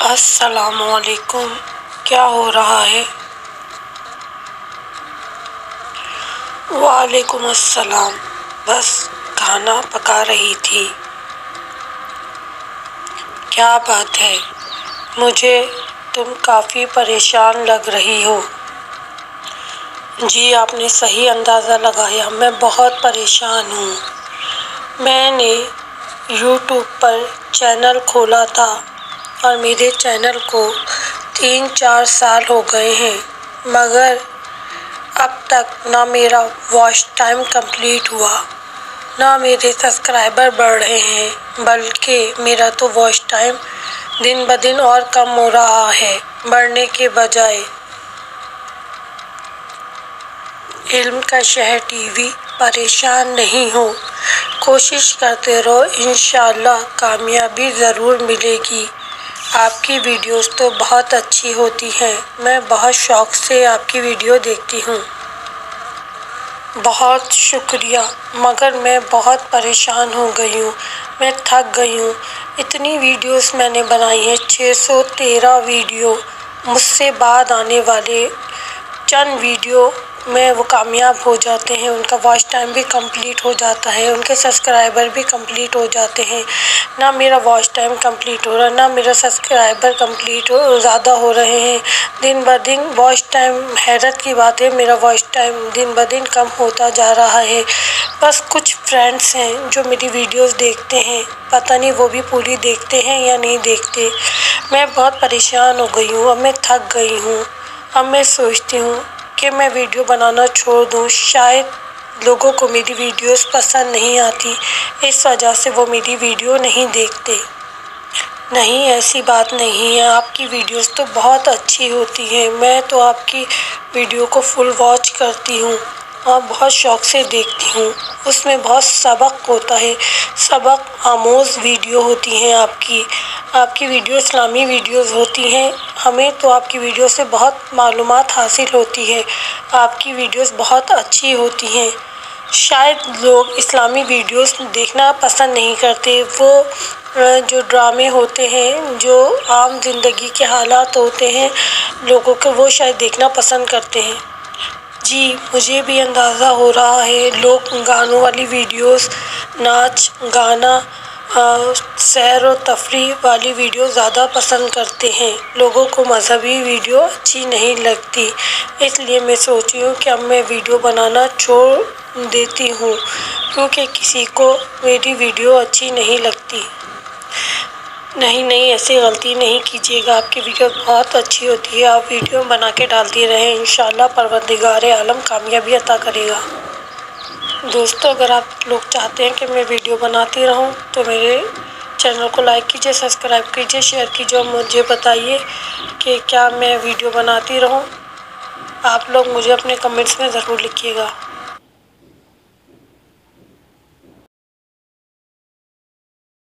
السلام علیکم۔ کیا ہو رہا ہے؟ وعلیکم السلام۔ بس کھانا پکا رہی تھی۔ کیا بات ہے؟ مجھے تم کافی پریشان لگ رہی ہو۔ جی آپ نے صحیح اندازہ لگایا، میں بہت پریشان ہوں۔ میں نے یوٹیوب پر چینل کھولا تھا اور میرے چینل کو 3-4 سال ہو گئے ہیں، مگر اب تک نہ میرا واچ ٹائم کمپلیٹ ہوا، نہ میرے سبسکرائبر بڑھ رہے ہیں، بلکہ میرا تو واچ ٹائم دن بدن اور کم ہو رہا ہے، بڑھنے کے بجائے۔ علم کا شہر ٹی وی، پریشان نہیں ہو، کوشش کرتے رہو، انشاءاللہ کامیابی ضرور ملے گی۔ آپ کی ویڈیوز تو بہت اچھی ہوتی ہیں، میں بہت شوق سے آپ کی ویڈیو دیکھتی ہوں۔ بہت شکریہ، مگر میں بہت پریشان ہو گئی ہوں، میں تھک گئی ہوں۔ اتنی ویڈیوز میں نے بنائی ہیں، 613 ویڈیو۔ مجھ سے بعد آنے والے چند ویڈیو میں وہ کامیاب ہو جاتے ہیں، ان کا واچ ٹائم بھی کمپلیٹ ہو جاتا ہے، ان کے سبسکرائبر بھی کمپلیٹ ہو جاتے ہیں۔ نہ میرا واچ ٹائم کمپلیٹ ہو رہا، نہ میرا سبسکرائبر زیادہ ہو رہے ہیں۔ دن بدن واچ ٹائم، حیرت کی بات ہے، میرا واچ ٹائم دن بدن کم ہوتا جا رہا ہے۔ بس کچھ فرینڈس ہیں جو میری ویڈیوز دیکھتے ہیں، پتہ نہیں وہ بھی پوری دیکھتے ہیں یا نہیں دیکھتے۔ میں بہت پریشان ہو گئی ہوں، اب میں تھک گئی ہوں۔ اب میں سوچتی ہوں کہ میں ویڈیو بنانا چھوڑ دوں، شاید لوگوں کو میری ویڈیوز پسند نہیں آتی، اس وجہ سے وہ میری ویڈیو نہیں دیکھتے۔ نہیں، ایسی بات نہیں ہے، آپ کی ویڈیوز تو بہت اچھی ہوتی ہیں، میں تو آپ کی ویڈیو کو فل واچ کرتی ہوں اور بہت شوق سے دیکھتی ہوں۔ اس میں بہت سبق ہوتا ہے، سبق آموز ویڈیو ہوتی ہیں آپ کی ویڈیو اسلامی ویڈیوز ہوتی ہیں۔ ہمیں تو آپ کی ویڈیو سے بہت معلومات حاصل ہوتی ہے، آپ کی ویڈیوز بہت اچھی ہوتی ہیں۔ شاید لوگ اسلامی ویڈیوز دیکھنا پسند نہیں کرتے، وہ جو ڈرامے ہوتے ہیں، جو عام زندگی کے حالات ہوتے ہیں لوگوں کے، وہ شاید دیکھنا پسند کرتے ہیں۔ جی مجھے بھی اندازہ ہو رہا ہے، لوگ گانوں والی ویڈیوز، ناچ گانا، سیر و تفریح والی ویڈیو زیادہ پسند کرتے ہیں، لوگوں کو مذہبی ویڈیو اچھی نہیں لگتی۔ اس لیے میں سوچی ہوں کہ اب میں ویڈیو بنانا چھوڑ دیتی ہوں، کیونکہ کسی کو میری ویڈیو اچھی نہیں لگتی۔ نہیں، ایسی غلطی نہیں کیجیے گا، آپ کی ویڈیو بہت اچھی ہوتی ہے، آپ ویڈیو بنا کے ڈالتی رہیں، انشاءاللہ پروردگار عالم کامیابی عطا کرے گا۔ دوستو اگر آپ لوگ چاہتے ہیں کہ میں ویڈیو بناتی رہوں تو میرے چینل کو لائک کیجیے، سبسکرائب کیجیے، شیئر کیجیے اور مجھے بتائیے کہ کیا میں ویڈیو بناتی رہوں۔ آپ لوگ مجھے اپنے کمنٹس میں ضرور لکھیے گا۔